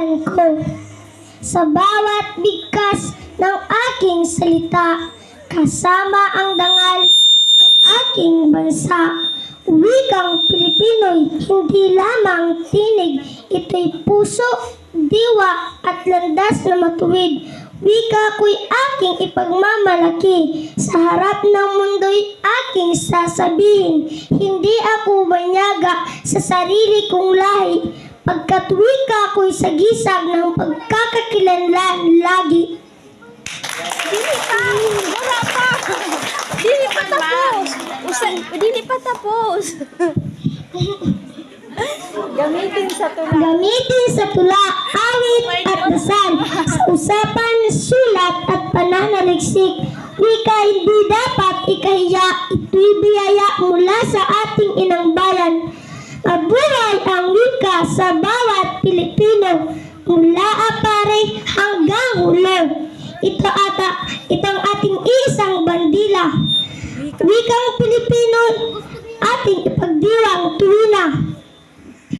pangalan ko. Sa bawat bigkas ng aking salita, kasama ang dangal ng aking bansa. Wikang Pilipino'y hindi lamang tinig, ito'y puso, diwa at landas na matuwid. Wika ko'y aking ipagmamalaki, sa harap ng mundo'y aking sasabihin. Hindi ako banyaga sa sarili kong lahi, pagkat wika ko'y sagisag ng pagkakakilanlan lagi. Dili pa! Wala pa! Dili pa tapos! Dili pa tapos! Gamitin sa tula. Gamitin sa tula, awit at dasal, sa usapan, sulat at pananaliksik. Wika hindi dapat ikahiya, ito'y biyaya mula sa ating inang bayan. Mabuhay ang wika sa bawat Pilipino, mula apare hanggang hulo. Itong ating isang bandila. Wikang Pilipino, ating ipagdiwang tuwina.